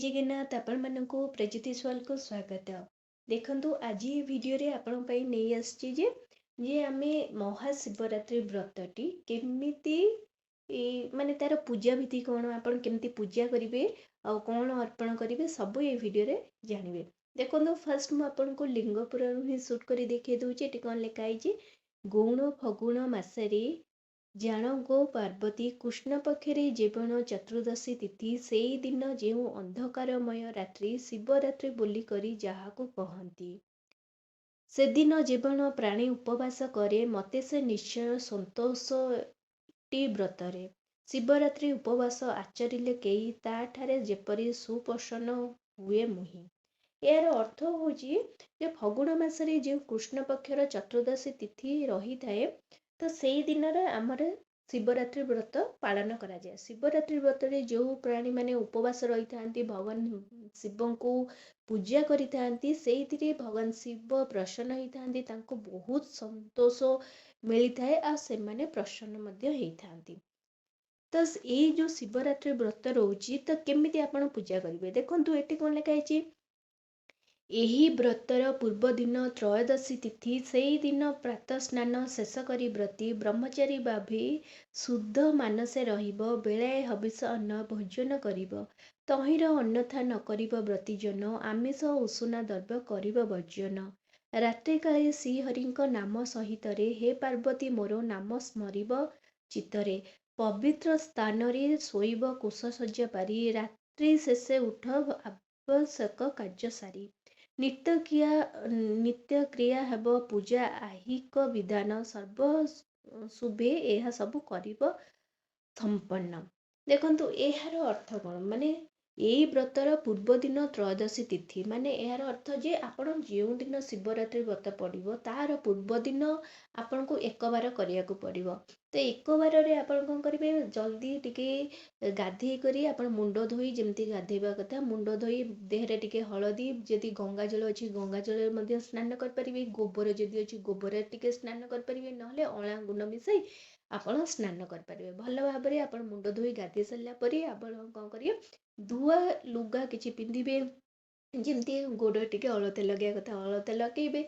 ଜଗନ୍ନାଥ ଆପଣମାନଙ୍କୁ ପ୍ରେଜୁତିସ୍ ୱାର୍ଲ୍ଡକୁ ସ୍ୱାଗତ। ଦେଖନ୍ତୁ ଆଜି ଭିଡ଼ିଓରେ ଆପଣଙ୍କ ପାଇଁ ନେଇ ଆସିଛି ଯେ ଆମେ ମହାଶିବରାତ୍ରି ବ୍ରତଟି କେମିତି ମାନେ ତାର ପୂଜା ବିଧି କ'ଣ, ଆପଣ କେମିତି ପୂଜା କରିବେ ଆଉ କ'ଣ ଅର୍ପଣ କରିବେ, ସବୁ ଏ ଭିଡ଼ିଓରେ ଜାଣିବେ। ଦେଖନ୍ତୁ ଫାର୍ଷ୍ଟ ମୁଁ ଆପଣଙ୍କୁ ଲିଙ୍ଗ ପୁରାଣରୁ ହିଁ ସୁଟ୍ କରି ଦେଖାଇ ଦେଉଛି। ଏଠି କ'ଣ ଲେଖା ହେଇଛି, ଗୌଣ ଫଗୁଣ ମାସରେ ଜାଣ ଗୋ ପାର୍ବତୀ କୃଷ୍ଣ ପକ୍ଷରେ ଜୀବନ ଚତୁର୍ଦ୍ଦଶୀ ତିଥି ସେଇ ଦିନ ଯେଉଁ ଅନ୍ଧକାରମୟ ରାତ୍ରି ଶିବରାତ୍ରି ବୋଲି କରି ଯାହାକୁ କହନ୍ତି, ସେଦିନ ଜୀବନ ପ୍ରାଣୀ ଉପବାସ କରେ ମତେ ସେ ନିଶ୍ଚୟ ସନ୍ତୋଷଟି ବ୍ରତରେ। ଶିବରାତ୍ରି ଉପବାସ ଆଚରିଲେ କେହି ତାଠାରେ ଯେପରି ସୁପ୍ରସନ୍ନ ହୁଏ ମୁହିଁ। ଏହାର ଅର୍ଥ ହେଉଛି ଯେ ଫଗୁଣ ମାସରେ ଯେଉଁ କୃଷ୍ଣ ପକ୍ଷର ଚତୁର୍ଦ୍ଦଶୀ ତିଥି ରହିଥାଏ, ତ ସେଇ ଦିନରେ ଆମର ଶିବରାତ୍ରି ବ୍ରତ ପାଳନ କରାଯାଏ। ଶିବରାତ୍ରି ବ୍ରତରେ ଯେଉଁ ପ୍ରାଣୀମାନେ ଉପବାସ ରହିଥାନ୍ତି, ଭଗବାନ ଶିବଙ୍କୁ ପୂଜା କରିଥାନ୍ତି, ସେଇଥିରେ ଭଗବାନ ଶିବ ପ୍ରସନ୍ନ ହେଇଥାନ୍ତି, ତାଙ୍କୁ ବହୁତ ସନ୍ତୋଷ ମିଳିଥାଏ ଆଉ ସେମାନେ ପ୍ରସନ୍ନ ମଧ୍ୟ ହେଇଥାନ୍ତି। ତ ଏଇ ଯେଉଁ ଶିବରାତ୍ରି ବ୍ରତ ରହୁଛି, ତ କେମିତି ଆପଣ ପୂଜା କରିବେ ଦେଖନ୍ତୁ। ଏଠି କ'ଣ ଲେଖା ହେଇଛି, ଏହି ବ୍ରତର ପୂର୍ବ ଦିନ ତ୍ରୟୋଦଶୀ ତିଥି ସେଇ ଦିନ ପ୍ରାତଃ ସ୍ନାନ ଶେଷ କରି ବ୍ରତୀ ବ୍ରହ୍ମଚାରୀ ଭାବି ଶୁଦ୍ଧ ମାନସେ ରହିବ, ବେଳାଏ ହବିଷ ଅନ୍ନ ଭୋଜନ କରିବ, ତହିଁର ଅନ୍ୟଥା ନ କରିବ ବ୍ରତୀଜନ, ଆମିଷ ଉଷୁନା ଦ୍ରବ୍ୟ କରିବ ବର୍ଜନ। ରାତ୍ରିକାଳେ ଶ୍ରୀହରିଙ୍କ ନାମ ସହିତରେ ହେ ପାର୍ବତୀ ମୋର ନାମ ସ୍ମରିବ ଚିତ୍ତରେ, ପବିତ୍ର ସ୍ଥାନରେ ଶୋଇବ କୁଶଶଯ୍ୟା ପାରି, ରାତ୍ରି ଶେଷେ ଉଠ ଆବଶ୍ୟକ କାର୍ଯ୍ୟ ସାରି, ନିତ୍ୟକ୍ରିୟା ହେବ ପୂଜା ଆହିକ ବିଧାନ, ସର୍ବ ଶୁଭେ ଏହା ସବୁ କରିବ ସମ୍ପନ୍ନ। ଦେଖନ୍ତୁ ଏହାର ଅର୍ଥ କ'ଣ, ମାନେ ଏଇ ବ୍ରତର ପୂର୍ବ ଦିନ ତ୍ରୟୋଦଶୀ ତିଥି, ମାନେ ଏହାର ଅର୍ଥ ଯେ ଆପଣ ଯେଉଁ ଦିନ ଶିବରାତ୍ରି ବ୍ରତ ପଡ଼ିବ ତାହାର ପୂର୍ବ ଦିନ ଆପଣଙ୍କୁ ଏକବାର କରିବାକୁ ପଡ଼ିବ। ତ ଏକବାରରେ ଆପଣ କ'ଣ କରିବେ, ଜଲ୍ଦି ଟିକେ ଗାଧେଇ କରି ଆପଣ ମୁଣ୍ଡ ଧୋଇ, ଯେମିତି ଗାଧେଇବା କଥା ମୁଣ୍ଡ ଧୋଇ, ଦେହରେ ଟିକେ ହଳଦୀ, ଯଦି ଗଙ୍ଗା ଜଳ ଅଛି ଗଙ୍ଗା ଜଳରେ ମଧ୍ୟ ସ୍ନାନ କରିପାରିବେ, ଗୋବର ଯଦି ଅଛି ଗୋବରରେ ଟିକେ ସ୍ନାନ କରିପାରିବେ, ନହେଲେ ଅଁଳା ଗୁଣ୍ଡ ମିଶାଇ ଆପଣ ସ୍ନାନ କରିପାରିବେ। ଭଲ ଭାବରେ ଆପଣ ମୁଣ୍ଡ ଧୋଇ ଗାଧେଇ ସାରିଲା ପରେ ଆପଣ କ'ଣ କରିବେ, ଧୁଆ ଲୁଗା କିଛି ପିନ୍ଧିବେ, ଯେମିତି ଗୋଡ଼ ଟିକେ ଅଳତା ଲଗାଇବା କଥା ଅଳତା ଲଗାଇବେ,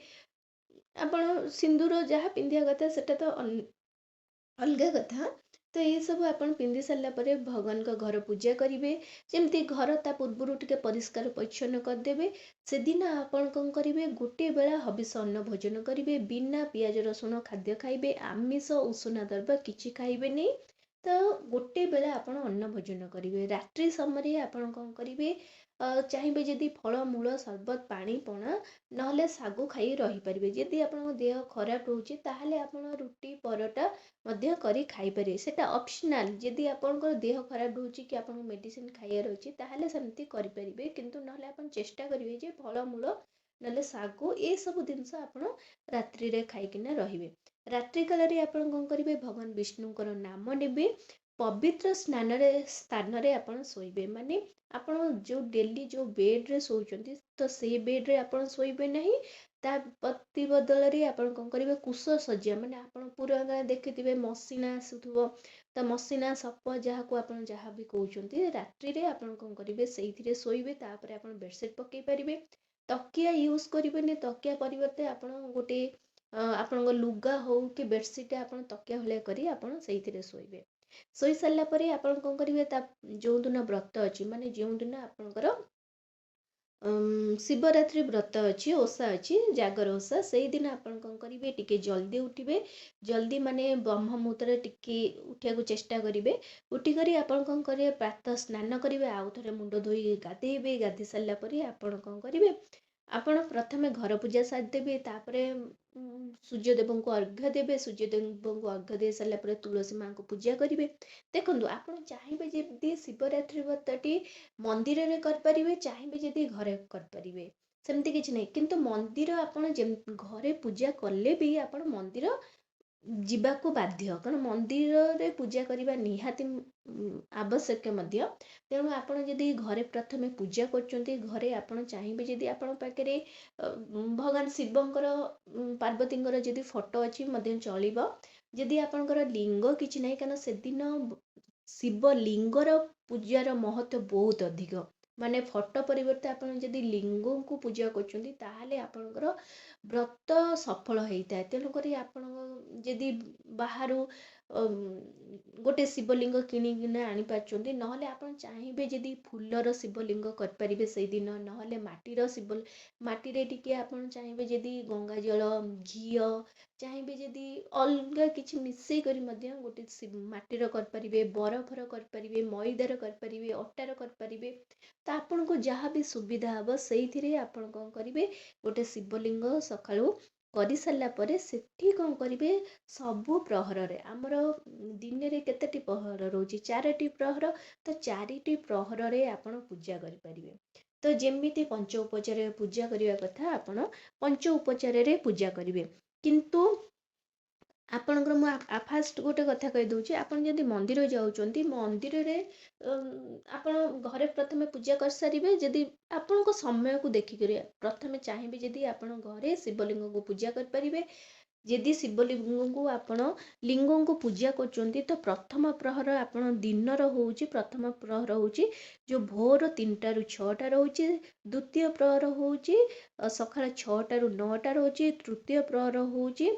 ଆପଣ ସିନ୍ଦୁର ଯାହା ପିନ୍ଧିବା କଥା ସେଟା ତ ଅଲଗା କଥା। ତ ଏସବୁ ଆପଣ ପିନ୍ଧି ସାରିଲା ପରେ ଭଗବାନଙ୍କ ଘର ପୂଜା କରିବେ। ଯେମିତି ଘର ତା ପୂର୍ବରୁ ଟିକେ ପରିଷ୍କାର ପରିଚ୍ଛନ୍ନ କରିଦେବେ। ସେଦିନ ଆପଣ କ'ଣ କରିବେ, ଗୋଟିଏ ବେଳା ହବିଷ ଅନ୍ନ ଭୋଜନ କରିବେ, ବିନା ପିଆଜ ରସୁଣ ଖାଦ୍ୟ ଖାଇବେ, ଆମିଷ ଉଷୁନା ଦ୍ରବ୍ୟ କିଛି ଖାଇବେନି। ତ ଗୋଟେ ବେଳେ ଆପଣ ଅନ୍ନ ଭୋଜନ କରିବେ। ରାତ୍ରି ସମୟରେ ଆପଣ କ'ଣ କରିବେ, ଚାହିଁବେ ଯଦି ଫଳମୂଳ ସରବତ ପାଣି ପଣା ନହେଲେ ଶାଗୁ ଖାଇ ରହିପାରିବେ। ଯଦି ଆପଣଙ୍କ ଦେହ ଖରାପ ରହୁଛି ତାହେଲେ ଆପଣ ରୁଟି ପରଟା ମଧ୍ୟ କରି ଖାଇପାରିବେ, ସେଟା ଅପସନାଲ। ଯଦି ଆପଣଙ୍କର ଦେହ ଖରାପ ରହୁଛି କି ଆପଣଙ୍କୁ ମେଡ଼ିସିନ ଖାଇବାର ଅଛି ତାହେଲେ ସେମିତି କରିପାରିବେ, କିନ୍ତୁ ନହେଲେ ଆପଣ ଚେଷ୍ଟା କରିବେ ଯେ ଫଳମୂଳ ନହେଲେ ଶାଗୁ ଏସବୁ ଜିନିଷ ଆପଣ ରାତ୍ରିରେ ଖାଇକିନା ରହିବେ। ରାତ୍ରି କାଳରେ ଆପଣ କ'ଣ କରିବେ, ଭଗବାନ ବିଷ୍ଣୁଙ୍କର ନାମ ନେବେ, ପବିତ୍ର ସ୍ଥାନରେ ଆପଣ ଶୋଇବେ। ମାନେ ଆପଣ ଯେଉଁ ଡେଲି ଯେଉଁ ବେଡ୍ରେ ଶୋଉଛନ୍ତି ତ ସେଇ ବେଡ୍ରେ ଆପଣ ଶୋଇବେ ନାହିଁ, ତା ପ୍ରତିବଦଳରେ ଆପଣ କ'ଣ କରିବେ, କୁଶଶଯ୍ୟା, ମାନେ ଆପଣ ପୁରା ଦେଖିଥିବେ ମସିଣା ଆସୁଥିବ, ତ ମସିଣା ସପ ଯାହାକୁ ଆପଣ ଯାହା ବି କହୁଛନ୍ତି, ରାତ୍ରିରେ ଆପଣ କ'ଣ କରିବେ ସେଇଥିରେ ଶୋଇବେ। ତାପରେ ଆପଣ ବେଡ଼ସିଟ୍ ପକାଇ ପାରିବେ, ତକିଆ ୟୁଜ୍ କରିବେନି, ତକିଆ ପରିବର୍ତ୍ତେ ଆପଣ ଗୋଟେ ଆପଣଙ୍କ ଲୁଗା ହଉ କି ବେଡ଼ସିଟ୍ ଆପଣ ତକିଆ ଭଳିଆ କରି ଆପଣ ସେଇଥିରେ ଶୋଇବେ। ଶୋଇ ସାରିଲା ପରେ ଆପଣ କ'ଣ କରିବେ, ତା ଯେଉଁଦିନ ବ୍ରତ ଅଛି, ମାନେ ଯେଉଁଦିନ ଆପଣଙ୍କର ଶିବରାତ୍ରି ବ୍ରତ ଅଛି, ଓଷା ଅଛି, ଜାଗର ଓଷା, ସେଇଦିନ ଆପଣ କ'ଣ କରିବେ, ଟିକେ ଜଲ୍ଦି ଉଠିବେ। ଜଲ୍ଦି ମାନେ ବ୍ରହ୍ମ ମୁହୂର୍ତ୍ତରେ ଟିକେ ଉଠିବାକୁ ଚେଷ୍ଟା କରିବେ। ଉଠିକରି ଆପଣ କ'ଣ କରିବେ, ପ୍ରାତଃ ସ୍ନାନ କରିବେ, ଆଉ ଥରେ ମୁଣ୍ଡ ଧୋଇ ଗାଧେଇବେ। ଗାଧେଇ ସାରିଲା ପରେ ଆପଣ କ'ଣ କରିବେ, ଆପଣ ପ୍ରଥମେ ଘର ପୂଜା ସାରିଦେବେ, ତାପରେ ସୂର୍ଯ୍ୟଦେବଙ୍କୁ ଅର୍ଘ୍ୟ ଦେବେ। ସୂର୍ଯ୍ୟଦେବଙ୍କୁ ଅର୍ଘ୍ୟ ଦେଇ ସାରିଲା ପରେ ତୁଳସୀ ମାଙ୍କୁ ପୂଜା କରିବେ। ଦେଖନ୍ତୁ ଆପଣ ଚାହିଁବେ ଯଦି ଶିବରାତ୍ରି ବ୍ରତଟି ମନ୍ଦିରରେ କରିପାରିବେ, ଚାହିଁବେ ଯଦି ଘରେ କରିପାରିବେ, ସେମିତି କିଛି ନାହିଁ। କିନ୍ତୁ ମନ୍ଦିର ଆପଣ ଘରେ ପୂଜା କଲେ ବି ଆପଣ ମନ୍ଦିର ଯିବାକୁ ବାଧ୍ୟ, କାରଣ ମନ୍ଦିରରେ ପୂଜା କରିବା ନିହାତି ଆବଶ୍ୟକ ମଧ୍ୟ। ତେଣୁ ଆପଣ ଯଦି ଘରେ ପ୍ରଥମେ ପୂଜା କରୁଛନ୍ତି, ଘରେ ଆପଣ ଚାହିଁବେ ଯଦି ଆପଣଙ୍କ ପାଖରେ ଭଗବାନ ଶିବଙ୍କର ପାର୍ବତୀଙ୍କର ଯଦି ଫଟୋ ଅଛି ମଧ୍ୟ ଚଳିବ। ଯଦି ଆପଣଙ୍କର ଲିଙ୍ଗ କିଛି ନାହିଁ, କାରଣ ସେଦିନ ଶିବ ଲିଙ୍ଗର ପୂଜାର ମହତ୍ତ୍ୱ ବହୁତ ଅଧିକ। ମାନେ ଫଟୋ ପରିବର୍ତ୍ତେ ଆପଣ ଯଦି ଲିଙ୍ଗକୁ ପୂଜା କରୁଛନ୍ତି ତାହେଲେ ଆପଣଙ୍କର ବ୍ରତ ସଫଳ ହେଇଥାଏ। ତେଣୁକରି ଆପଣଙ୍କ ଯଦି ବାହାରୁ ଗୋଟେ ଶିବଲିଙ୍ଗ କିଣିକିନା ଆଣିପାରୁଛନ୍ତି, ନହେଲେ ଆପଣ ଚାହିଁବେ ଯଦି ଫୁଲର ଶିବଲିଙ୍ଗ କରିପାରିବେ ସେଇଦିନ, ନହେଲେ ମାଟିରେ ଟିକେ ଆପଣ ଚାହିଁବେ ଯଦି ଗଙ୍ଗା ଜଳ, ଘିଅ, ଚାହିଁବେ ଯଦି ଅଲଗା କିଛି ମିଶେଇ କରି ମଧ୍ୟ ଗୋଟେ ମାଟିର କରିପାରିବେ, ବରଫର କରିପାରିବେ, ମଇଦାର କରିପାରିବେ, ଅଟାର କରିପାରିବେ। ତ ଆପଣଙ୍କୁ ଯାହା ବି ସୁବିଧା ହେବ ସେଇଥିରେ ଆପଣ କ'ଣ କରିବେ, ଗୋଟେ ଶିବଲିଙ୍ଗ ସକାଳୁ କରିସାରିଲା ପରେ ସେଠି କ'ଣ କରିବେ, ସବୁ ପ୍ରହରରେ ଆମର ଦିନରେ କେତେଟି ପ୍ରହର ରହୁଛି? 4ଟି ପ୍ରହର। ତ 4ଟି ପ୍ରହରରେ ଆପଣ ପୂଜା କରିପାରିବେ। ତ ଯେମିତି ପଞ୍ଚ ଉପଚାରରେ ପୂଜା କରିବା କଥା ଆପଣ ପଞ୍ଚ ଉପଚାରରେ ପୂଜା କରିବେ। କିନ୍ତୁ ଆପଣଙ୍କର ମୁଁ ଫାଷ୍ଟ ଗୋଟେ କଥା କହିଦେଉଛି, ଆପଣ ଯଦି ମନ୍ଦିର ଯାଉଛନ୍ତି, ମନ୍ଦିରରେ ଆପଣ ଘରେ ପ୍ରଥମେ ପୂଜା କରିସାରିବେ। ଯଦି ଆପଣଙ୍କ ସମୟକୁ ଦେଖିକରି ପ୍ରଥମେ ଚାହିଁବେ ଯଦି ଆପଣ ଘରେ ଶିବଲିଙ୍ଗକୁ ପୂଜା କରିପାରିବେ। ଯଦି ଶିବଲିଙ୍ଗକୁ ଆପଣ ଲିଙ୍ଗଙ୍କୁ ପୂଜା କରୁଛନ୍ତି, ତ ପ୍ରଥମ ପ୍ରହର ଆପଣ ଦିନର ହେଉଛି, ପ୍ରଥମ ପ୍ରହର ହେଉଛି ଯେଉଁ ଭୋର 3ଟାରୁ 6ଟା ରହୁଛି। ଦ୍ୱିତୀୟ ପ୍ରହର ହେଉଛି ସକାଳ 6ଟାରୁ 9ଟା ରହୁଛି। ତୃତୀୟ ପ୍ରହର ହେଉଛି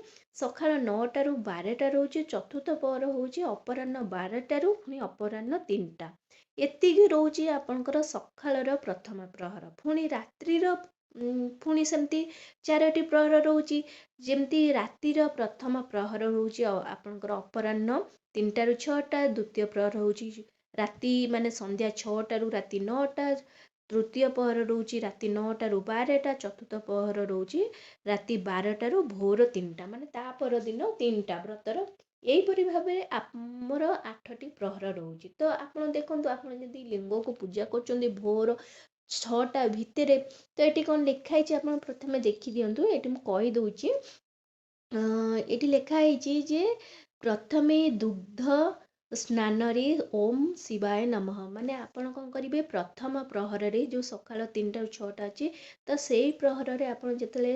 ସକାଳ 9ଟାରୁ 12ଟା ରହୁଛି। ଚତୁର୍ଥ ପ୍ରହର ହେଉଛି ଅପରାହ୍ନ 12ଟାରୁ ପୁଣି ଅପରାହ୍ନ 3ଟା। ଏତିକି ରହୁଛି ଆପଣଙ୍କର ସକାଳର ପ୍ରଥମ ପ୍ରହର। ପୁଣି ରାତ୍ରିର ପୁଣି ସେମିତି 4ଟି ପ୍ରହର ରହୁଛି। ଯେମିତି ରାତିର ପ୍ରଥମ ପ୍ରହର ରହୁଛି ଆପଣଙ୍କର ଅପରାହ୍ନ 3ଟାରୁ 6ଟା। ଦ୍ୱିତୀୟ ପ୍ରହର ହେଉଛି ରାତି ମାନେ ସନ୍ଧ୍ୟା 6ଟାରୁ ରାତି 9ଟା। ତୃତୀୟ ପ୍ରହର ରହୁଛି ରାତି 9ଟାରୁ 12ଟା। ଚତୁର୍ଥ ପ୍ରହର ରହୁଛି ରାତି 12ଟାରୁ ଭୋର 3ଟା, ମାନେ ତା ପରଦିନ 3ଟା ବ୍ରତର। ଏହିପରି ଭାବରେ ଆମର 8ଟି ପ୍ରହର ରହୁଛି। ତ ଆପଣ ଦେଖନ୍ତୁ, ଆପଣ ଯଦି ଲିଙ୍ଗକୁ ପୂଜା କରୁଛନ୍ତି ଭୋର 6ଟା ଭିତରେ, ତ ଏଠି କ'ଣ ଲେଖା ହେଇଛି ଆପଣ ପ୍ରଥମେ ଦେଖିଦିଅନ୍ତୁ। ଏଠି ମୁଁ କହିଦେଉଛି। ଏଠି ଲେଖା ହେଇଛି ଯେ ପ୍ରଥମେ ଦୁଗ୍ଧ ସ୍ନାନରେ ଓମ୍ ଶିବାୟ ନମଃ। ମାନେ ଆପଣ କ'ଣ କରିବେ, ପ୍ରଥମ ପ୍ରହରରେ ଯେଉଁ ସକାଳ 3ଟାରୁ 6ଟା ଅଛି, ତ ସେଇ ପ୍ରହରରେ ଆପଣ ଯେତେବେଳେ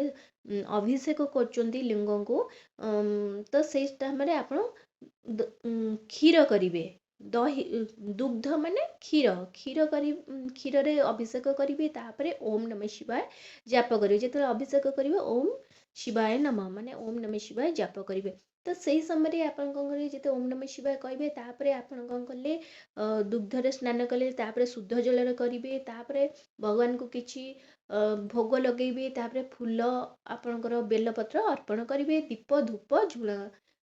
ଅଭିଷେକ କରୁଛନ୍ତି ଲିଙ୍ଗଙ୍କୁ, ତ ସେଇ ଟାଇମରେ ଆପଣ କ୍ଷୀର କରିବେ। ଦହି ଦୁଗ୍ଧ ମାନେ କ୍ଷୀର କରି କ୍ଷୀରରେ ଅଭିଷେକ କରିବେ। ତାପରେ ଓମ୍ ନମଃ ଶିବାୟ ଜାପ କରିବେ। ଯେତେବେଳେ ଅଭିଷେକ କରିବେ ଓମ୍ ଶିବାୟ ନମଃ ମାନେ ଓମ୍ ନମଃ ଶିବାୟ ଜାପ କରିବେ। ତ ସେଇ ସମୟରେ ଆପଣ କ'ଣ କରିବେ, ଯେତେ ଓମ୍ ନମଃ ଶିବାୟ କହିବେ, ତାପରେ ଆପଣ କ'ଣ କଲେ, ଦୁଗ୍ଧରେ ସ୍ନାନ କଲେ, ତାପରେ ଶୁଦ୍ଧ ଜଳରେ କରିବେ, ତାପରେ ଭଗବାନଙ୍କୁ କିଛି ଭୋଗ ଲଗେଇବେ, ତାପରେ ଫୁଲ ଆପଣଙ୍କର ବେଲପତ୍ର ଅର୍ପଣ କରିବେ, ଦୀପ ଧୂପ ଝୁଣା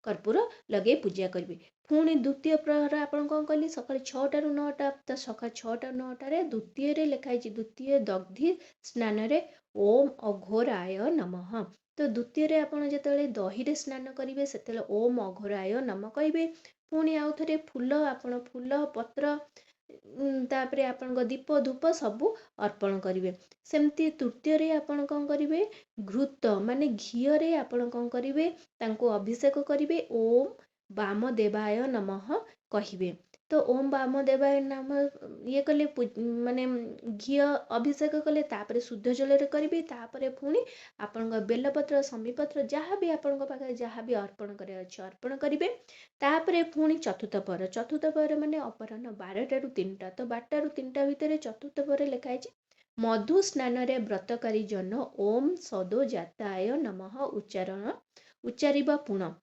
କର୍ପୂର ଲଗେଇ ପୂଜା କରିବେ। ପୁଣି ଦ୍ୱିତୀୟ ପ୍ରହର ଆପଣ କ'ଣ କଲେ, ସକାଳ 6ଟାରୁ 9ଟା। ତ ସକାଳ 6ଟାରୁ 9ଟାରେ ଦ୍ୱିତୀୟରେ ଲେଖା ହେଇଛି, ଦ୍ୱିତୀୟ ଦଗ୍ଧି ସ୍ନାନରେ ଓମ୍ ଅଘୋରାୟ ନମଃ। ତ ଦ୍ୱିତୀୟରେ ଆପଣ ଯେତେବେଳେ ଦହିରେ ସ୍ନାନ କରିବେ, ସେତେବେଳେ ଓମ୍ ଅଘୋରାୟ ନମଃ କହିବେ। ପୁଣି ଆଉ ଥରେ ଆପଣ ଫୁଲ ପତ୍ର ତାପରେ ଆପଣଙ୍କ ଦୀପ ଧୂପ ସବୁ ଅର୍ପଣ କରିବେ। ସେମିତି ତୃତୀୟରେ ଆପଣ କ'ଣ କରିବେ, ଘୃତ ମାନେ ଘିଅରେ ଆପଣ କ'ଣ କରିବେ, ତାଙ୍କୁ ଅଭିଷେକ କରିବେ। ଓମ୍ ବାମଦେବାୟ ନମଃ କହିବେ। ତ ଓମ୍ ବାମଦେବାୟ ନମଃ ଇଏ କଲେ, ମାନେ ଘିଅ ଅଭିଷେକ କଲେ, ତାପରେ ଶୁଦ୍ଧ ଜଳରେ କରିବେ। ତାପରେ ପୁଣି ଆପଣଙ୍କ ବେଲପତ୍ର ଶମୀପତ୍ର ଯାହା ବି ଆପଣଙ୍କ ପାଖରେ ଯାହା ବି ଅର୍ପଣ କରିବାର ଅଛି ଅର୍ପଣ କରିବେ। ତାପରେ ପୁଣି ଚତୁର୍ଥ ପ୍ରହର ମାନେ ଅପରାହ୍ନ 12ଟାରୁ 3ଟା। ତ 12ଟାରୁ 3ଟା ଭିତରେ ଚତୁର୍ଥ ପ୍ରହରରେ ଲେଖା ହେଇଛି, ମଧୁ ସ୍ନାନରେ ବ୍ରତକାରୀ ଜନ ଓମ୍ ସଦୋ ଜାତାୟ ନମଃ ଉଚ୍ଚାରିବ ପୁଣ।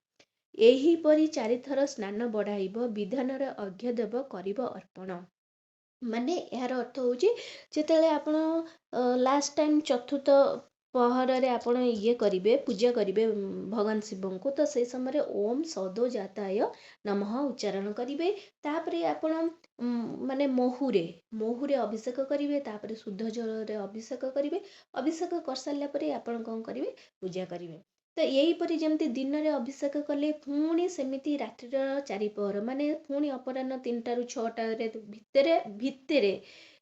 ଏହିପରି 4ଥର ସ୍ନାନ ବଢ଼ାଇବ, ବିଧାନରେ ଅର୍ଘ୍ୟ ଦେବ, କରିବ ଅର୍ପଣ। ମାନେ ଏହାର ଅର୍ଥ ହେଉଛି, ଯେତେବେଳେ ଆପଣ ଲାଷ୍ଟ ଟାଇମ୍ ଚତୁର୍ଥ ପ୍ରହରରେ ଆପଣ କରିବେ, ପୂଜା କରିବେ ଭଗବାନ ଶିବଙ୍କୁ, ତ ସେଇ ସମୟରେ ଓମ୍ ସଦୋ ଜାତାୟ ନମଃ ଉଚ୍ଚାରଣ କରିବେ। ତାପରେ ଆପଣ ମାନେ ମହୁରେ ଅଭିଷେକ କରିବେ। ତାପରେ ଶୁଦ୍ଧ ଜଳରେ ଅଭିଷେକ କରିବେ। ଅଭିଷେକ କରିସାରିଲା ପରେ ଆପଣ କ'ଣ କରିବେ, ପୂଜା କରିବେ। ତ ଏହିପରି ଯେମିତି ଦିନରେ ଅଭିଷେକ କଲେ, ପୁଣି ସେମିତି ରାତ୍ରିର 4 ପ୍ରହର ମାନେ ପୁଣି ଅପରାହ୍ନ 3ଟାରୁ 6ଟାରେ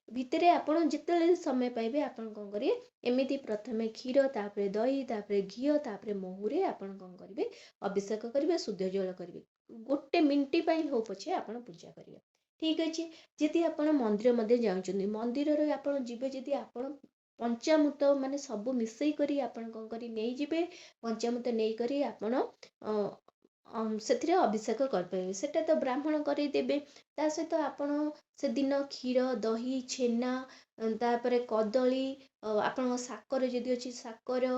ଭିତରେ ଆପଣ ଯେତେବେଳେ ସମୟ ପାଇବେ ଆପଣ କ'ଣ କରିବେ, ଏମିତି ପ୍ରଥମେ କ୍ଷୀର, ତାପରେ ଦହି, ତାପରେ ଘିଅ, ତାପରେ ମହୁରେ ଆପଣ କ'ଣ କରିବେ, ଅଭିଷେକ କରିବେ, ଶୁଦ୍ଧ ଜଳ କରିବେ। 1 ମିନିଟ୍ ପାଇଁ ହଉ ପଛେ ଆପଣ ପୂଜା କରିବେ। ଠିକ୍ ଅଛି। ଯଦି ଆପଣ ମନ୍ଦିର ମଧ୍ୟ ଯାଉଛନ୍ତି, ମନ୍ଦିରରେ ଆପଣ ଯିବେ, ଯଦି ଆପଣ ପଞ୍ଚାମୃତ ମାନେ ସବୁ ମିଶେଇ କରି ଆପଣ କ'ଣ କରି ନେଇଯିବେ। ପଞ୍ଚାମୃତ ନେଇକରି ଆପଣ ସେଥିରେ ଅଭିଷେକ କରିପାରିବେ। ସେଟା ତ ବ୍ରାହ୍ମଣ କରିଦେବେ। ତା ସହିତ ଆପଣ ସେଦିନ କ୍ଷୀର, ଦହି, ଛେନା, ତାପରେ କଦଳୀ, ଆପଣଙ୍କ ସାକର ଯଦି ଅଛି ସାକର,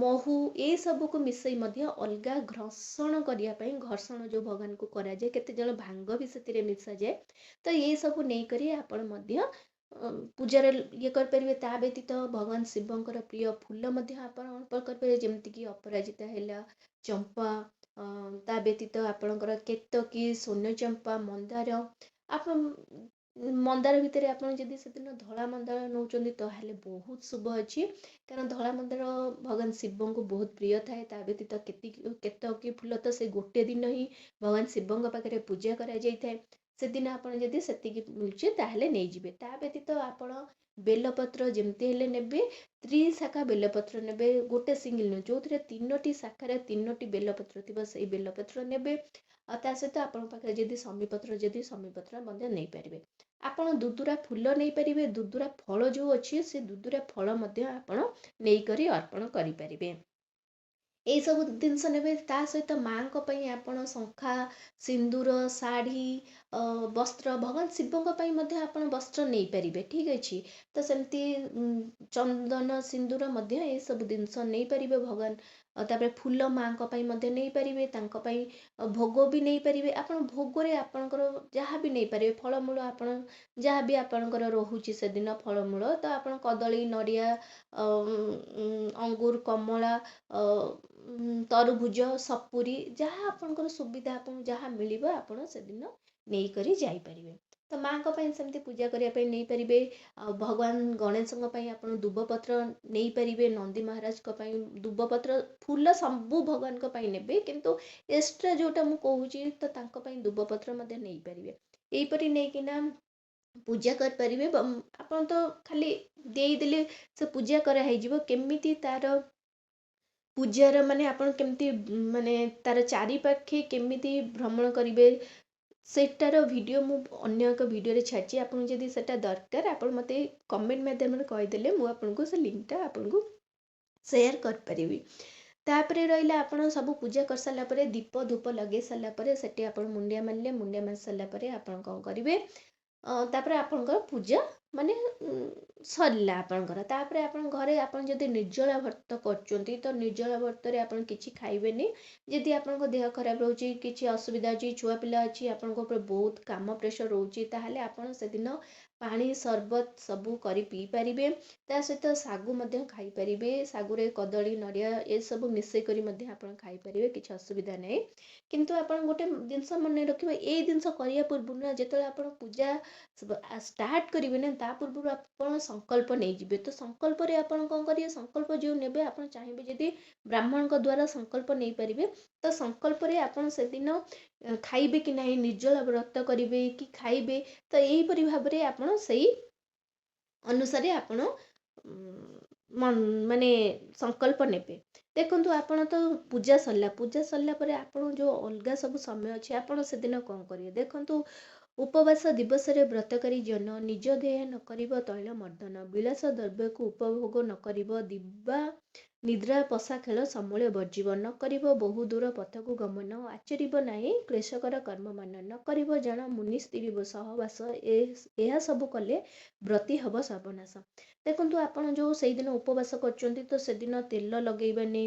ମହୁ, ଏସବୁକୁ ମିଶାଇ ମଧ୍ୟ ଅଲଗା ଘର୍ଷଣ କରିବା ପାଇଁ, ଘର୍ଷଣ ଯେଉଁ ଭଗବାନଙ୍କୁ କରାଯାଏ, କେତେଜଣ ଭାଙ୍ଗ ବି ସେଥିରେ ମିଶାଯାଏ। ତ ଏସବୁ ନେଇକରି ଆପଣ ମଧ୍ୟ ପୂଜାରେ ଇଏ କରିପାରିବେ। ତା ବ୍ୟତୀତ ଭଗବାନ ଶିବଙ୍କର ପ୍ରିୟ ଫୁଲ ମଧ୍ୟ ଆପଣ ଅର୍ପଣ କରିପାରିବେ, ଯେମିତିକି ଅପରାଜିତା ହେଲା, ଚମ୍ପା, ତା ବ୍ୟତୀତ ଆପଣଙ୍କର କେତକୀ, ସ୍ୱର୍ଣ୍ଣଚମ୍ପା, ମନ୍ଦାର। ଆପଣ ମନ୍ଦାର ଭିତରେ ଆପଣ ଯଦି ସେଦିନ ଧଳା ମନ୍ଦାର ନେଉଛନ୍ତି ତାହେଲେ ବହୁତ ଶୁଭ ଅଛି, କାରଣ ଧଳା ମନ୍ଦାର ଭଗବାନ ଶିବଙ୍କୁ ବହୁତ ପ୍ରିୟ ଥାଏ। ତା ବ୍ୟତୀତ କେତକୀ ଫୁଲ ତ ସେ ଗୋଟେ ଦିନ ହିଁ ଭଗବାନ ଶିବଙ୍କ ପାଖରେ ପୂଜା କରାଯାଇଥାଏ। ସେଦିନ ଆପଣ ଯଦି ସେତିକି ମିଳୁଛି ତାହେଲେ ନେଇଯିବେ। ତା ବ୍ୟତୀତ ଆପଣ ବେଲପତ୍ର ଯେମିତି ହେଲେ ନେବେ, ତ୍ରିଶାଖା ବେଲପତ୍ର ନେବେ, ଗୋଟେ ସିଙ୍ଗିଲ ନୁହେଁ, ଯେଉଁଥିରେ 3ଟି ଶାଖାରେ 3ଟି ବେଲପତ୍ର ଥିବ ସେଇ ବେଲପତ୍ର ନେବେ। ଆଉ ତା ସହିତ ଆପଣଙ୍କ ପାଖରେ ଯଦି ଶମୀପତ୍ର, ଯଦି ଶମୀପତ୍ର ମଧ୍ୟ ନେଇପାରିବେ। ଆପଣ ଦୁଦୁରା ଫୁଲ ନେଇପାରିବେ, ଦୁଦୁରା ଫଳ ଯେଉଁ ଅଛି ସେ ଦୁଦୁରା ଫଳ ମଧ୍ୟ ଆପଣ ନେଇକରି ଅର୍ପଣ କରିପାରିବେ। ଏଇସବୁ ଜିନିଷ ନେବେ। ତା ସହିତ ମାଙ୍କ ପାଇଁ ଆପଣ ଶଙ୍ଖା, ସିନ୍ଦୁର, ଶାଢ଼ୀ, ବସ୍ତ୍ର, ଭଗବାନ ଶିବଙ୍କ ପାଇଁ ମଧ୍ୟ ଆପଣ ବସ୍ତ୍ର ନେଇପାରିବେ। ଠିକ୍ ଅଛି। ତ ସେମିତି ଚନ୍ଦନ, ସିନ୍ଦୁର ମଧ୍ୟ ଏସବୁ ଜିନିଷ ନେଇପାରିବେ ଭଗବାନ। ତାପରେ ଫୁଲ ମାଙ୍କ ପାଇଁ ମଧ୍ୟ ନେଇପାରିବେ, ତାଙ୍କ ପାଇଁ ଭୋଗ ବି ନେଇପାରିବେ। ଆପଣ ଭୋଗରେ ଆପଣଙ୍କର ଯାହା ବି ନେଇପାରିବେ, ଫଳମୂଳ ଆପଣ ଯାହା ବି ଆପଣଙ୍କର ରହୁଛି ସେଦିନ ଫଳମୂଳ, ତ ଆପଣ କଦଳୀ, ନଡ଼ିଆ, ଅଙ୍ଗୁର, କମଳା, ତରଭୁଜ, ସପୁରୀ, ଯାହା ଆପଣଙ୍କର ସୁବିଧା, ଆପଣଙ୍କୁ ଯାହା ମିଳିବ ଆପଣ ସେଦିନ ନେଇକରି ଯାଇପାରିବେ। ତ ମାଙ୍କ ପାଇଁ ସେମିତି ପୂଜା କରିବା ପାଇଁ ନେଇପାରିବେ। ଆଉ ଭଗବାନ ଗଣେଶଙ୍କ ପାଇଁ ଆପଣ ଦୁବପତ୍ର ନେଇପାରିବେ, ନନ୍ଦୀ ମହାରାଜଙ୍କ ପାଇଁ ଦୁବପତ୍ର, ଫୁଲ ସବୁ ଭଗବାନଙ୍କ ପାଇଁ ନେବେ, କିନ୍ତୁ ଏକ୍ସଟ୍ରା ଯେଉଁଟା ମୁଁ କହୁଛି ତ ତାଙ୍କ ପାଇଁ ଦୁବପତ୍ର ମଧ୍ୟ ନେଇପାରିବେ। ଏଇପରି ନେଇକିନା ପୂଜା କରିପାରିବେ। ଆପଣ ତ ଖାଲି ଦେଇଦେଲେ ସେ ପୂଜା କରାହେଇଯିବ। କେମିତି ତାର ପୂଜାର ମାନେ ଆପଣ କେମିତି ମାନେ ତାର ଚାରିପାଖେ କେମିତି ଭ୍ରମଣ କରିବେ, ସେଟାର ଭିଡ଼ିଓ ମୁଁ ଅନ୍ୟ ଏକ ଭିଡ଼ିଓରେ ଛାଡ଼ିଛି। ଆପଣଙ୍କୁ ଯଦି ସେଟା ଦରକାର ଆପଣ ମୋତେ କମେଣ୍ଟ ମାଧ୍ୟମରେ କହିଦେଲେ ମୁଁ ଆପଣଙ୍କୁ ସେ ଲିଙ୍କଟା ଆପଣଙ୍କୁ ସେୟାର କରିପାରିବି। ତାପରେ ରହିଲା, ଆପଣ ସବୁ ପୂଜା କରିସାରିଲା ପରେ ଦୀପ ଧୂପ ଲଗେଇ ସାରିଲା ପରେ ସେଠି ଆପଣ ମୁଣ୍ଡିଆ ମାରିଲେ, ମୁଣ୍ଡିଆ ମାରି ସାରିଲା ପରେ ଆପଣ କ'ଣ କରିବେ, ତାପରେ ଆପଣଙ୍କର ପୂଜା ମାନେ ସରିଲା ଆପଣଙ୍କର। ତାପରେ ଆପଣ ଘରେ ଆପଣ ଯଦି ନିର୍ଜଳା ବ୍ରତ କରୁଛନ୍ତି ତ ନିର୍ଜଳା ବ୍ରତରେ ଆପଣ କିଛି ଖାଇବେନି। ଯଦି ଆପଣଙ୍କ ଦେହ ଖରାପ ରହୁଛି, କିଛି ଅସୁବିଧା ଅଛି, ଛୁଆ ପିଲା ଅଛି, ଆପଣଙ୍କ ଉପରେ ବହୁତ କାମ ପ୍ରେସର ରହୁଛି, ତାହେଲେ ଆପଣ ସେଦିନ ପାଣି ସରବତ ସବୁ କରି ପିଇପାରିବେ। ତା ସହିତ ଶାଗୁ ମଧ୍ୟ ଖାଇପାରିବେ। ଶାଗୁରେ କଦଳୀ, ନଡ଼ିଆ ଏସବୁ ମିଶେଇ କରି ମଧ୍ୟ ଆପଣ ଖାଇପାରିବେ, କିଛି ଅସୁବିଧା ନାହିଁ। କିନ୍ତୁ ଆପଣ ଗୋଟେ ଜିନିଷ ମନେ ରଖିବେ, ଏଇ ଜିନିଷ କରିବା ପୂର୍ବରୁ ନା, ଯେତେବେଳେ ଆପଣ ପୂଜା ଷ୍ଟାର୍ଟ କରିବେ ନା, ତା ପୂର୍ବରୁ ଆପଣ ସଂକଳ୍ପ ନେଇଯିବେ। ତ ସଂକଳ୍ପରେ ଆପଣ କ'ଣ କରିବେ, ସଂକଳ୍ପ ଯେଉଁ ନେବେ ଆପଣ ଚାହିଁବେ ଯଦି ବ୍ରାହ୍ମଣଙ୍କ ଦ୍ୱାରା ସଂକଳ୍ପ ନେଇପାରିବେ। ତ ସଂକଳ୍ପରେ ଆପଣ ସେଦିନ ଖାଇବେ କି ନାହିଁ, ନିର୍ଜଳା ବ୍ରତ କରିବେ କି ଖାଇବେ, ତ ଏହିପରି ଭାବରେ ଆପଣ ସେଇ ଅନୁସାରେ ଆପଣ ମାନେ ସଂକଳ୍ପ ନେବେ। ଦେଖନ୍ତୁ, ଆପଣ ତ ପୂଜା ସରିଲା, ପୂଜା ସରିଲା ପରେ ଆପଣ ଯେଉଁ ଅଲଗା ସବୁ ସମୟ ଅଛି ଆପଣ ସେଦିନ କ'ଣ କରିବେ। ଦେଖନ୍ତୁ, ଉପବାସ ଦିବସରେ ବ୍ରତକାରୀ ଜନ ନିଜ ଦେହ ନ କରିବ ତୈଳ ମର୍ଦ୍ଦନ, ବିଳାସ ଦ୍ରବ୍ୟକୁ ଉପଭୋଗ ନ କରିବ, ଦିବା ନିଦ୍ରା ପଶା ଖେଳ ସମୂଳେ ବର୍ଜିବ, ନ କରିବ ବହୁ ଦୂର ପଥକୁ ଗମନ, ଆଚରିବ ନାହିଁ କ୍ଲେଶକର କର୍ମମାନ, ନ କରିବ ଜଣ ମୁନି ସ୍ତ୍ରୀ ସହବାସ, ଏହା ସବୁ କଲେ ବ୍ରତୀ ହବ ସର୍ବନାଶ। ଦେଖନ୍ତୁ, ଆପଣ ଯେଉଁ ସେଇଦିନ ଉପବାସ କରୁଛନ୍ତି ତ ସେଦିନ ତେଲ ଲଗେଇବେନି,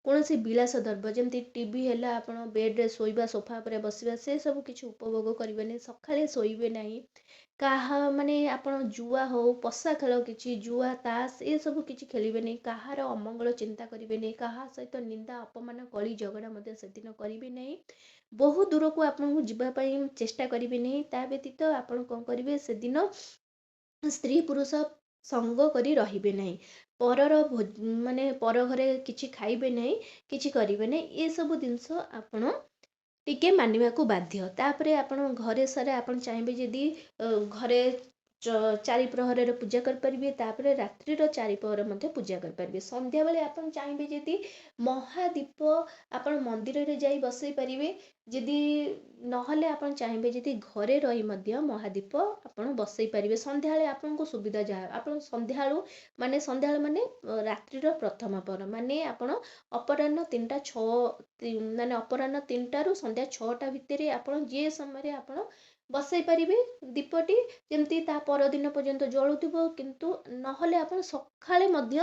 କୌଣସି ବିଳାସ ଦ୍ରବ୍ୟ ଯେମିତି ଟିଭି ହେଲା, ଆପଣ ବେଡ଼ରେ ଶୋଇବା, ସୋଫା ଉପରେ ବସିବା, ସେସବୁ କିଛି ଉପଭୋଗ କରିବେନି। ସକାଳେ ଶୋଇବେ ନାହିଁ। କାହା ମାନେ ଆପଣ ଜୁଆ ହଉ, ପଶା ଖେଳ କିଛି, ଜୁଆ, ତାସ ଏସବୁ କିଛି ଖେଳିବେନି। କାହାର ଅମଙ୍ଗଳ ଚିନ୍ତା କରିବେନି। କାହା ସହିତ ନିନ୍ଦା, ଅପମାନ, କଳି ଝଗଡ଼ା ମଧ୍ୟ ସେଦିନ କରିବେ ନାହିଁ। ବହୁ ଦୂରକୁ ଆପଣଙ୍କୁ ଯିବା ପାଇଁ ଚେଷ୍ଟା କରିବେ ନାହିଁ। ତା ବ୍ୟତୀତ ଆପଣ କ'ଣ କରିବେ, ସେଦିନ ସ୍ତ୍ରୀ ପୁରୁଷ ସଙ୍ଗ କରି ରହିବେ ନାହିଁ। ପରର ମାନେ ପର ଘରେ କିଛି ଖାଇବେ ନାହିଁ, କିଛି କରିବେ ନାହିଁ। ଏସବୁ ଜିନିଷ ଆପଣ ଟିକେ ମାନିବାକୁ ବାଧ୍ୟ। ତାପରେ ଆପଣ ଘରେ ସାରା ଆପଣ ଚାହିଁବେ ଯଦି ଘରେ ଚାରି ପ୍ରହରରେ ପୂଜା କରିପାରିବେ, ତାପରେ ରାତ୍ରିର ଚାରି ପ୍ରହର ମଧ୍ୟ ପୂଜା କରିପାରିବେ। ସନ୍ଧ୍ୟାବେଳେ ଆପଣ ଚାହିଁବେ ଯଦି ମହାଦୀପ ଆପଣ ମନ୍ଦିରରେ ଯାଇ ବସାଇ ପାରିବେ, ଯଦି ନହେଲେ ଆପଣ ଚାହିଁବେ ଯଦି ଘରେ ରହି ମଧ୍ୟ ମହାଦୀପ ଆପଣ ବସାଇ ପାରିବେ। ସନ୍ଧ୍ୟାବେଳେ ଆପଣଙ୍କୁ ସୁବିଧା ଯାହା ଆପଣ ସନ୍ଧ୍ୟାବେଳ ମାନେ ରାତ୍ରିର ପ୍ରଥମ ପ୍ରହର ମାନେ ଆପଣ ଅପରାହ୍ନ 3ରୁ ସନ୍ଧ୍ୟା 6ଟା ଭିତରେ ଆପଣ ଯେ ସମୟରେ ଆପଣ ବସାଇ ପାରିବେ ଦୀପଟି, ଯେମିତି ତା ପରଦିନ ପର୍ଯ୍ୟନ୍ତ ଜଳୁଥିବ। କିନ୍ତୁ ନହେଲେ ଆପଣ ସକାଳେ ମଧ୍ୟ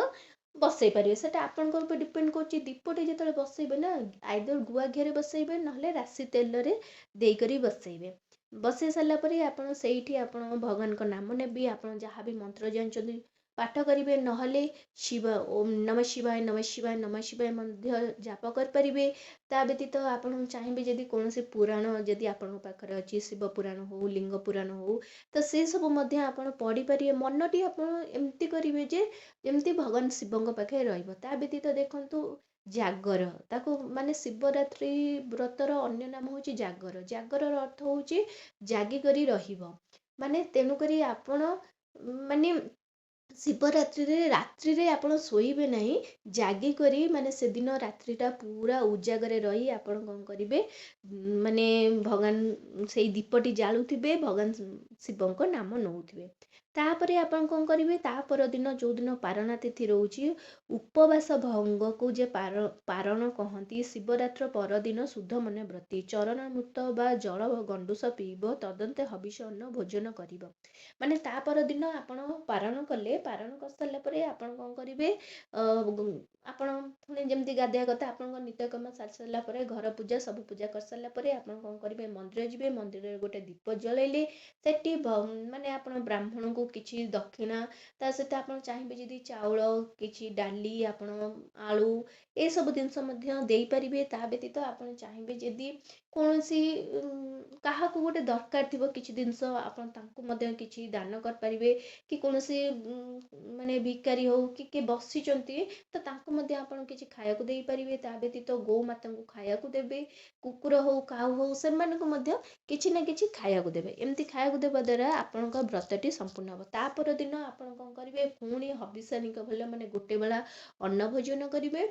ବସାଇ ପାରିବେ, ସେଟା ଆପଣଙ୍କ ଉପରେ ଡିପେଣ୍ଡ କରୁଛି। ଦୀପଟି ଯେତେବେଳେ ବସାଇବେ ନା ଆଇଦର ଗୁଆ ଘିଅରେ ବସାଇବେ, ନହେଲେ ରାଶି ତେଲରେ ଦେଇକରି ବସାଇବେ। ବସାଇ ସାରିଲା ପରେ ଆପଣ ସେଇଠି ଆପଣ ଭଗବାନଙ୍କ ନାମ ନେବେ, ଆପଣ ଯାହା ବି ମନ୍ତ୍ର ଜାଣିଛନ୍ତି ପାଠ କରିବେ, ନହେଲେ ଓମ୍ ନମଃ ଶିବାୟ ନମଃ ଶିବାୟ ନମଃ ଶିବାୟ ମଧ୍ୟ ଜାପ କରିପାରିବେ। ତା ବ୍ୟତୀତ ଆପଣ ଚାହିଁବେ ଯଦି କୌଣସି ପୁରାଣ ଯଦି ଆପଣଙ୍କ ପାଖରେ ଅଛି, ଶିବ ପୁରାଣ ହଉ, ଲିଙ୍ଗ ପୁରାଣ ହଉ, ତ ସେ ସବୁ ମଧ୍ୟ ଆପଣ ପଢ଼ିପାରିବେ। ମନଟି ଆପଣ ଏମିତି କରିବେ ଯେ ଯେମିତି ଭଗବାନ ଶିବଙ୍କ ପାଖରେ ରହିବ। ତା ବ୍ୟତୀତ ଦେଖନ୍ତୁ ଜାଗର, ତାକୁ ମାନେ ଶିବରାତ୍ରି ବ୍ରତର ଅନ୍ୟ ନାମ ହେଉଛି ଜାଗର। ଜାଗରର ଅର୍ଥ ହେଉଛି ଜାଗିକରି ରହିବ। ମାନେ ତେଣୁକରି ଆପଣ ମାନେ ଶିବରାତ୍ରିରେ ରାତ୍ରିରେ ଆପଣ ଶୋଇବେ ନାହିଁ, ଜାଗିକରି ମାନେ ସେଦିନ ରାତ୍ରିଟା ପୁରା ଉଜାଗରେ ରହି ଆପଣ କ'ଣ କରିବେ, ମାନେ ଭଗବାନ ସେଇ ଦୀପଟି ଜାଳୁଥିବେ, ଭଗବାନ ଶିବଙ୍କ ନାମ ନେଉଥିବେ। ତାପରେ ଆପଣ କ'ଣ କରିବେ, ତା ପରଦିନ ଯେଉଁଦିନ ପାରଣା ତିଥି ରହୁଛି, ଉପବାସ ଭଙ୍ଗକୁ ଯେ ପାରଣ କହନ୍ତି, ଶିବରାତ୍ର ପରଦିନ ଶୁଦ୍ଧ ମନେ ବ୍ରତୀ ଚରଣାମୃତ ବା ଜଳ ଗଣ୍ଡୁଷ ପିଇବ, ତଦନ୍ତେ ହବିଷ ଅନ୍ନ ଭୋଜନ କରିବ। ମାନେ ତା ପରଦିନ ଆପଣ ପାରଣ କଲେ, ପାରଣ କରିସାରିଲା ପରେ ଆପଣ କ'ଣ କରିବେ, ଆପଣ ପୁଣି ଯେମିତି ଗାଧୋଇବା କଥା ଆପଣଙ୍କ ନିତ୍ୟକର୍ମ ସାରି ସାରିଲା ପରେ, ଘର ପୂଜା ସବୁ ପୂଜା କରିସାରିଲା ପରେ ଆପଣ କ'ଣ କରିବେ, ମନ୍ଦିର ଯିବେ। ମନ୍ଦିରରେ ଗୋଟେ ଦୀପ ଜଳାଇଲେ ସେଠି ମାନେ ଆପଣ ବ୍ରାହ୍ମଣଙ୍କୁ କିଛି ଦକ୍ଷିଣା, ତା ସହିତ ଆପଣ ଚାହିଁବେ ଯଦି ଚାଉଳ, କିଛି ଡାଲି, ଆପଣ ଆଳୁ ଏସବୁ ଜିନିଷ ମଧ୍ୟ ଦେଇପାରିବେ। ତା ବ୍ୟତୀତ ଆପଣ ଚାହିଁବେ ଯଦି କୌଣସି କାହାକୁ ଗୋଟେ ଦରକାର ଥିବ କିଛି ଜିନିଷ, ଆପଣ ତାଙ୍କୁ ମଧ୍ୟ କିଛି ଦାନ କରିପାରିବେ। କି କୌଣସି ମାନେ ଭିକାରୀ ହଉ କି କିଏ ବସିଛନ୍ତି ତ ତାଙ୍କୁ ମଧ୍ୟ ଆପଣ କିଛି ଖାଇବାକୁ ଦେଇପାରିବେ। ତା ବ୍ୟତୀତ ଗୋମାତାଙ୍କୁ ଖାଇବାକୁ ଦେବେ, କୁକୁର ହଉ କାଉ ହଉ ସେମାନଙ୍କୁ ମଧ୍ୟ କିଛି ନା କିଛି ଖାଇବାକୁ ଦେବେ। ଏମିତି ଖାଇବାକୁ ଦେବା ଦ୍ୱାରା ଆପଣଙ୍କ ବ୍ରତଟି ସମ୍ପୂର୍ଣ୍ଣ ହେବ। ତା ପରଦିନ ଆପଣ କ'ଣ କରିବେ, ପୁଣି ହବିଷାନିକ ଭଲ ମାନେ ଗୋଟେ ବେଳା ଅନ୍ନ ଭୋଜନ କରିବେ।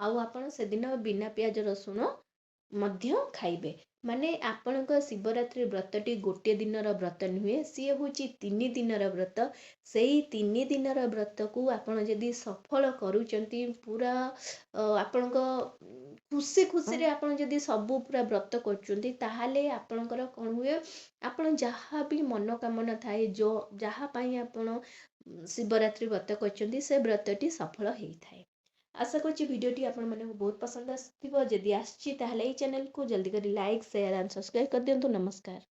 ଆଉ ଆପଣ ସେଦିନ ବିନା ପିଆଜ ରସୁଣ ମଧ୍ୟ ଖାଇବେ। ମାନେ ଆପଣଙ୍କ ଶିବରାତ୍ରି ବ୍ରତଟି ଗୋଟିଏ ଦିନର ବ୍ରତ ନୁହେଁ, ସିଏ ହେଉଛି 3 ଦିନର ବ୍ରତ। ସେଇ 3 ଦିନର ବ୍ରତକୁ ଆପଣ ଯଦି ସଫଳ କରୁଛନ୍ତି, ପୁରା ଆପଣଙ୍କ ଖୁସିରେ ଆପଣ ଯଦି ସବୁ ପୁରା ବ୍ରତ କରୁଛନ୍ତି, ତାହେଲେ ଆପଣଙ୍କର କ'ଣ ହୁଏ, ଆପଣ ଯାହା ବି ମନୋକାମନା ଥାଏ, ଯାହା ପାଇଁ ଆପଣ ଶିବରାତ୍ରି ବ୍ରତ କରିଛନ୍ତି, ସେ ବ୍ରତଟି ସଫଳ ହେଇଥାଏ। ଆଶା କରୁଛି ଭିଡ଼ିଓଟି ଆପଣମାନଙ୍କୁ ବହୁତ ପସନ୍ଦ ଆସିଥିବ। ଯଦି ଆସିଛି ତାହେଲେ ଏଇ ଚ୍ୟାନେଲକୁ ଜଲ୍ଦି କରି ଲାଇକ୍, ସେୟାର ଆଣ୍ଡ ସବସ୍କ୍ରାଇବ୍ କରିଦିଅନ୍ତୁ। ନମସ୍କାର।